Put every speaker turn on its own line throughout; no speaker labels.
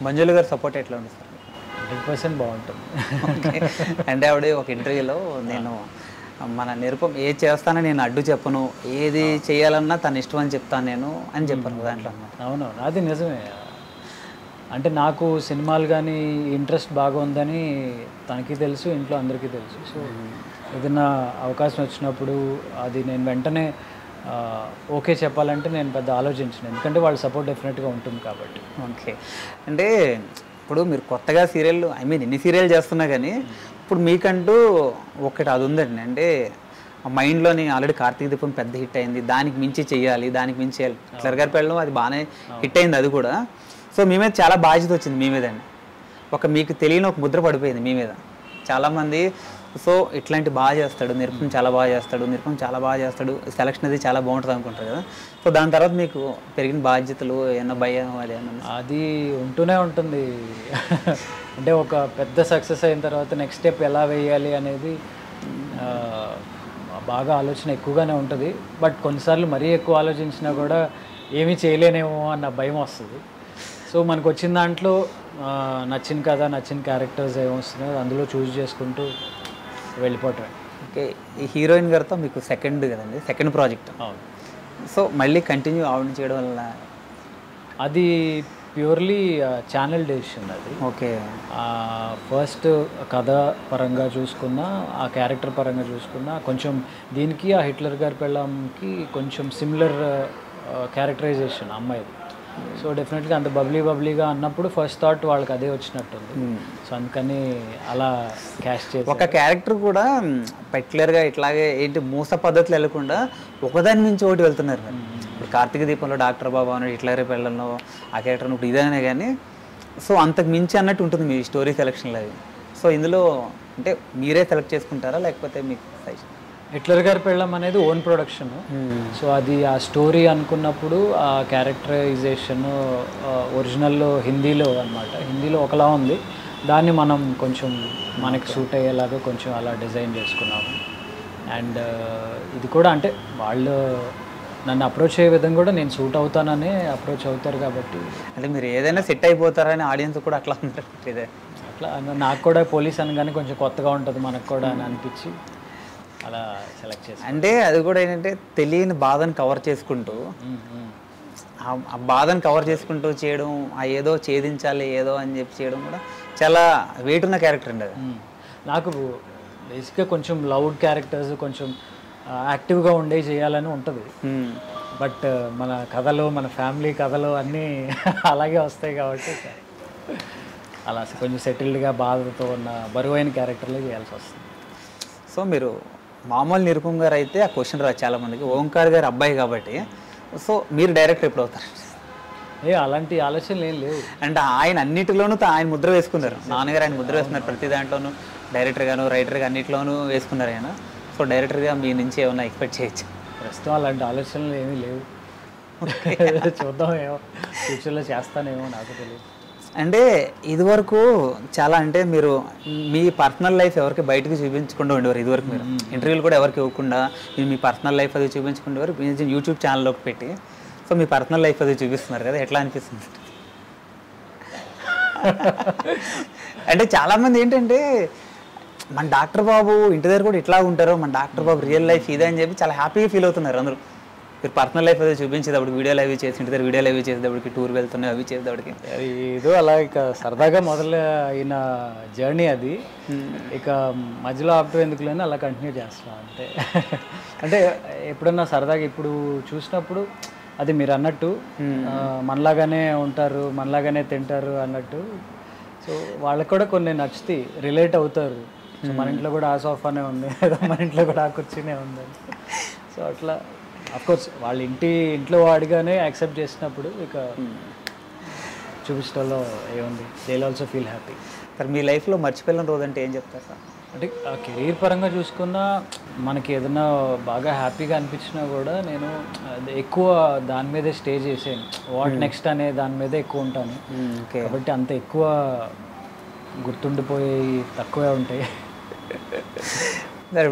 మంజుల గారి సపోర్ట్ ఎట్లా ఉంది సార్?
100% బాగుంటుంది.
ఓకే. అంటే ఆవిడ ఒక ఇంటర్వ్యూలో నేను మన నిరుపం ఏది చేస్తానో నేను అడ్డు చెప్పను, ఏది చేయాలన్నా తన ఇష్టం అని చెప్తాను నేను అని చెప్పాను దాంట్లో.
అవునవును, అది నిజమే. అంటే నాకు సినిమాలు కానీ ఇంట్రెస్ట్ బాగా ఉందని తనకి తెలుసు, ఇంట్లో అందరికీ తెలుసు. సో ఏదైనా అవకాశం వచ్చినప్పుడు అది నేను వెంటనే ఓకే చెప్పాలంటే నేను పెద్ద ఆలోచించను, ఎందుకంటే వాళ్ళ సపోర్ట్ డెఫినెట్గా ఉంటుంది కాబట్టి.
ఓకే. అంటే ఇప్పుడు మీరు కొత్తగా సీరియల్ ఎన్ని సీరియల్ చేస్తున్నా కానీ ఇప్పుడు మీకంటూ ఒకటి అది ఉందండి. అంటే మైండ్లోని ఆల్రెడీ కార్తీక దీపం పెద్ద హిట్ అయింది, దానికి మించి చెయ్యాలి, దానికి మించి చేయాలి. హిట్లర్ గారి పెళ్ళం అది బాగానే హిట్ అయింది అది కూడా. సో మీ మీద చాలా బాధ్యత వచ్చింది మీ మీద అండి. మీకు తెలియని ఒక ముద్ర పడిపోయింది మీ మీద. చాలామంది సో ఇట్లాంటి బాగా చేస్తాడు, నిరుపం చాలా బాగా చేస్తాడు, నిరుపం చాలా బాగా చేస్తాడు, సెలక్షన్ అది చాలా బాగుంటుంది అనుకుంటారు కదా. సో దాని తర్వాత మీకు పెరిగిన బాధ్యతలు ఏమన్నా భయం
అది ఉంటూనే ఉంటుంది. అంటే ఒక పెద్ద సక్సెస్ అయిన తర్వాత నెక్స్ట్ స్టెప్ ఎలా వేయాలి అనేది బాగా ఆలోచన ఎక్కువగానే ఉంటుంది. బట్ కొన్నిసార్లు మరీ ఎక్కువ ఆలోచించినా కూడా ఏమీ చేయలేనేమో అన్న భయం వస్తుంది. సో మనకు వచ్చిన దాంట్లో నచ్చిన కథ, నచ్చిన క్యారెక్టర్స్ ఏమొస్తున్నాయో అందులో చూస్ చేసుకుంటూ వెళ్ళిపోవటం.
ఓకే. ఈ హీరోయిన్ గారితో మీకు సెకండ్ కదండి, సెకండ్ ప్రాజెక్ట్.
అవును.
సో మళ్ళీ కంటిన్యూ ఆవిడ చేయడం వల్ల
అది ప్యూర్లీ ఛానల్ డెసిషన్ అది.
ఓకే.
ఫస్ట్ కథ పరంగా చూసుకున్నా, ఆ క్యారెక్టర్ పరంగా చూసుకున్నా కొంచెం దీనికి ఆ హిట్లర్ గారి పెళ్ళంకి కొంచెం సిమిలర్ క్యారెక్టరైజేషన్ అమ్మాయిది. సో డెఫినెట్గా అంత బబ్లీగా అన్నప్పుడు ఫస్ట్ థాట్ వాళ్ళకి అదే వచ్చినట్టుంది. సో అందుకని అలా క్యాస్ట్ చేసి
ఒక క్యారెక్టర్ కూడా పర్టికులర్గా ఇట్లాగే ఏంటి మూస పద్ధతులు వెళ్ళకుండా ఒకదాని మించి ఒకటి వెళ్తున్నారు. ఇప్పుడు కార్తీక దీపంలో డాక్టర్ బాబు అని హిట్లర్ పెళ్ళల్లో ఆ క్యారెక్టర్ ఇప్పుడు ఇదేనే కానీ సో అంతకు మించి అన్నట్టు ఉంటుంది మీ స్టోరీ సెలక్షన్లో అది. సో ఇందులో అంటే మీరే సెలెక్ట్ చేసుకుంటారా లేకపోతే మీకు సజెషన్?
హిట్లర్ గారి పెళ్ళం అనేది ఓన్ ప్రొడక్షన్. సో అది ఆ స్టోరీ అనుకున్నప్పుడు ఆ క్యారెక్టరైజేషన్ ఒరిజినల్లో హిందీలో అనమాట, హిందీలో ఒకలా ఉంది, దాన్ని మనం కొంచెం మనకి సూట్ అయ్యేలాగా కొంచెం అలా డిజైన్ చేసుకున్నాము. అండ్ ఇది కూడా అంటే వాళ్ళు నన్ను అప్రోచ్ అయ్యే విధంగా కూడా నేను సూట్ అవుతానని అప్రోచ్ అవుతారు కాబట్టి.
అంటే మీరు ఏదైనా సెట్ అయిపోతారని ఆడియన్స్ కూడా అట్లా ఉన్నారు. ఇదే
అట్లా నాకు కూడా పోలీస్ అనగానే కొంచెం కొత్తగా ఉంటుంది మనకు కూడా అని అనిపించి అలా సెలెక్ట్ చేసి.
అంటే అది కూడా ఏంటంటే తెలియని బాధను కవర్ చేసుకుంటూ ఆ బాధను కవర్ చేసుకుంటూ చేయడం, ఆ ఏదో ఛేదించాలి ఏదో అని చెప్పి చేయడం కూడా చాలా వెయిట్ ఉన్న క్యారెక్టర్ అండి అది.
నాకు బేసిక్గా కొంచెం లౌడ్ క్యారెక్టర్స్, కొంచెం యాక్టివ్గా ఉండే చేయాలని ఉంటుంది. బట్ మన కథలు, మన ఫ్యామిలీ కథలు అన్నీ అలాగే వస్తాయి కాబట్టి అలా కొంచెం సెటిల్డ్గా బాధతో ఉన్న బరువైన క్యారెక్టర్లు చేయాల్సి వస్తుంది.
సో మీరు మామూలు నిరుపం గారు అయితే ఆ క్వశ్చన్ రాదు చాలామందికి, ఓంకార్ గారు అబ్బాయి కాబట్టి సో మీరు డైరెక్టర్ ఎప్పుడు అవుతారు?
అలాంటి ఆలోచనలు ఏం లేవు.
అంటే ఆయన అన్నిటిలోనూ ఆయన ముద్ర వేసుకున్నారు, నాన్నగారు ఆయన ముద్ర వేసుకున్నారు, ప్రతి దాంట్లోనూ డైరెక్టర్గాను రైటర్గా అన్నింటిలోనూ వేసుకున్నారు ఆయన. సో డైరెక్టర్గా మీ నుంచి ఏమన్నా ఎక్స్పెక్ట్ చేయొచ్చు?
ప్రస్తుతం అలాంటి ఆలోచనలు ఏమీ లేవు. చూద్దాం, ఏమో ఫ్యూచర్లో చేస్తానేమో, నాకు తెలియదు.
అంటే ఇదివరకు చాలా అంటే మీరు మీ పర్సనల్ లైఫ్ ఎవరికి బయటకు చూపించకుండా ఉండేవారు. ఇదివరకు మీరు ఇంటర్వ్యూలు కూడా ఎవరికి ఇవ్వకుండా మీరు మీ పర్సనల్ లైఫ్ అది చూపించుకునేవారు. యూట్యూబ్ ఛానల్లోకి పెట్టి సో మీ పర్సనల్ లైఫ్ అది చూపిస్తున్నారు కదా, ఎట్లా అనిపిస్తుంది? అంటే చాలామంది ఏంటంటే మన డాక్టర్ బాబు ఇంటి దగ్గర కూడా ఇట్లా ఉంటారు, మన డాక్టర్ బాబు రియల్ లైఫ్ ఇదే అని చెప్పి చాలా హ్యాపీగా ఫీల్ అవుతున్నారు అందరూ. మీరు పర్సనల్ లైఫ్ అది చూపించేటప్పుడు వీడియోలు అవి చేసి, ఇంటి దగ్గర వీడియోలు అవి చేసేటప్పటికి, టూర్ వెళ్తున్నాయి అవి చేసేటప్పటికి
ఏదో అలా ఇక సరదాగా మొదలు అయిన జర్నీ అది. ఇక మధ్యలో ఆపుతూ ఎందుకులేని అలా కంటిన్యూ చేస్తున్నాం అంతే. అంటే ఎప్పుడన్నా సరదాగా ఇప్పుడు చూసినప్పుడు అది మీరు అన్నట్టు మనలాగానే ఉంటారు, మనలాగానే తింటారు అన్నట్టు. సో వాళ్ళకి కూడా కొన్ని నచ్చుతాయి, రిలేట్ అవుతారు. సో మన ఇంట్లో కూడా ఆ సోఫానే ఉంది, మన ఇంట్లో కూడా ఆ కుర్చీనే ఉందని. సో అట్లా అఫ్కోర్స్ వాళ్ళ ఇంట్లో వాడిగానే యాక్సెప్ట్ చేసినప్పుడు ఇక చూపించడంలో ఏముంది, they will also feel happy.
Sir మీ లైఫ్లో మర్చిపోయిన రోజు అంటే ఏం చెప్తారు సార్?
అంటే కెరీర్ పరంగా చూసుకున్నా మనకి ఏదైనా బాగా హ్యాపీగా అనిపించినా కూడా నేను ఎక్కువ దాని మీదే స్టే చేసాను, వాట్ నెక్స్ట్ అనే దాని మీదే ఎక్కువ ఉంటాను. కాబట్టి అంత ఎక్కువ గుర్తుండిపోయి తక్కువే ఉంటాయి.
సార్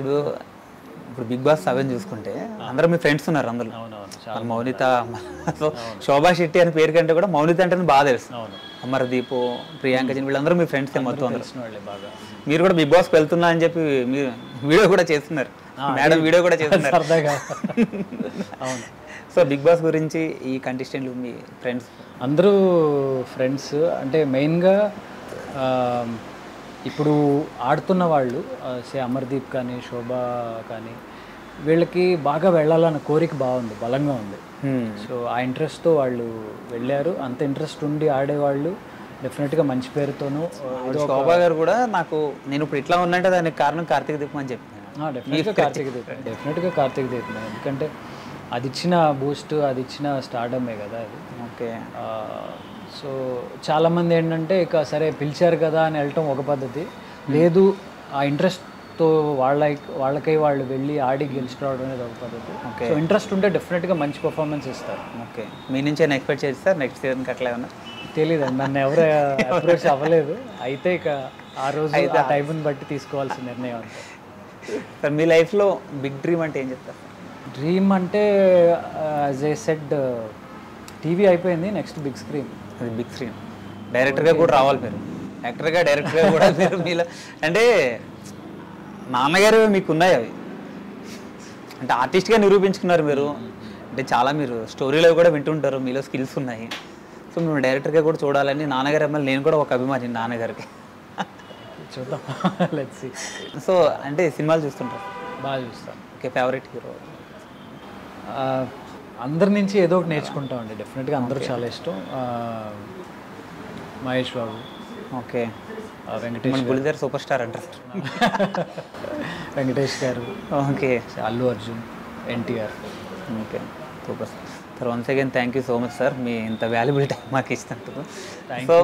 ఇప్పుడు బిగ్ బాస్ 7 చూసుకుంటే అందరూ మీ ఫ్రెండ్స్ ఉన్నారు అందులో.
అవునవును.
మౌనిత. సో శోభా శెట్టి అనే పేరు కంటే కూడా మౌనిత అంటే బాగా తెలుసు.
అవును,
అమర్దీప్, ప్రియాంక జైన్ వీళ్ళందరూ మీ ఫ్రెండ్స్ మొత్తం అందరూ.
తెలిసిన వాళ్ళే బాగా.
మీరు కూడా బిగ్ బాస్కి వెళ్తున్నా అని చెప్పి మీరు వీడియో కూడా చేస్తున్నారు, మేడం వీడియో కూడా చేస్తున్నారు.
సరదాగా. అవును.
సో బిగ్ బాస్ గురించి ఈ కంటెస్టెంట్లు మీ ఫ్రెండ్స్
అందరూ ఫ్రెండ్స్. అంటే మెయిన్గా ఇప్పుడు ఆడుతున్న వాళ్ళు అమర్దీప్ కానీ శోభ కానీ వీళ్ళకి బాగా వెళ్ళాలన్న కోరిక బాగుంది, బలంగా ఉంది. సో ఆ ఇంట్రెస్ట్తో వాళ్ళు వెళ్ళారు. అంత ఇంట్రెస్ట్ ఉండి ఆడేవాళ్ళు డెఫినెట్గా మంచి పేరుతోనూ.
శోభా గారు కూడా నాకు నేను ఇప్పుడు ఇట్లా ఉన్నంటే దానికి కారణం కార్తీక దీపం అని చెప్పాను.
డెఫినెట్గా కార్తీక దీపం. ఎందుకంటే అది ఇచ్చిన బూస్ట్, అది ఇచ్చిన స్టార్డమే కదా అది.
ఓకే.
సో చాలామంది ఏంటంటే ఇక సరే పిలిచారు కదా అని వెళ్ళటం ఒక పద్ధతి, లేదు ఆ ఇంట్రెస్ట్తో వాళ్ళకై వాళ్ళు వెళ్ళి ఆడి గెలిచిరావడం అనేది ఒక పద్ధతి.
ఓకే.
సో ఇంట్రెస్ట్ ఉంటే డెఫినెట్గా మంచి పర్ఫార్మెన్స్ ఇస్తారు.
ఓకే. మీ నుంచి ఏమైనా ఎక్స్పెక్ట్ చేస్తారు నెక్స్ట్ సీజన్కి అట్లా ఏమన్నా?
తెలీదండి, నన్ను ఎవరు అప్రోచ్ అవ్వలేదు. అయితే ఇక ఆ రోజు ఆ టైంని బట్టి తీసుకోవాల్సిన నిర్ణయం అంతే.
సార్ మీ లైఫ్లో బిగ్ డ్రీమ్ అంటే ఏం చెప్తారు?
డ్రీమ్ అంటే యాజ్ ఏ సెడ్ టీవీ అయిపోయింది, నెక్స్ట్ బిగ్ స్క్రీన్.
అది బిగ్ స్క్రీన్. డైరెక్టర్గా కూడా రావాలి మీరు, యాక్టర్గా డైరెక్టర్గా కూడా మీరు. మీలో అంటే నాన్నగారు మీకు ఉన్నాయి అవి, అంటే ఆర్టిస్ట్గా నిరూపించుకున్నారు మీరు. అంటే చాలా మీరు స్టోరీలో కూడా వింటుంటారు, మీలో స్కిల్స్ ఉన్నాయి. సో మేము డైరెక్టర్గా కూడా చూడాలని నాన్నగారు ఎమ్మెల్యే, నేను కూడా ఒక అభిమాని నాన్నగారికి.
చూద్దాం, లెట్స్ సీ.
సో అంటే సినిమాలు చూస్తుంటారు?
బాగా చూస్తాను.
ఓకే. Favourite hero?
అందరి నుంచి ఏదో ఒకటి నేర్చుకుంటామండి డెఫినెట్గా. అందరూ చాలా ఇష్టం. మహేష్ బాబు.
ఓకే.
వెంకటేష్
బుల్లిదర్ సూపర్ స్టార్ అంటారు.
వెంకటేష్ గారు.
Okay.
Allu Arjun, NTR.
Okay, super sir. Once again thank you so much sir, మీ ఇంత వాల్యుబుల్ టైం మాకు ఇచ్చినందుకు. సో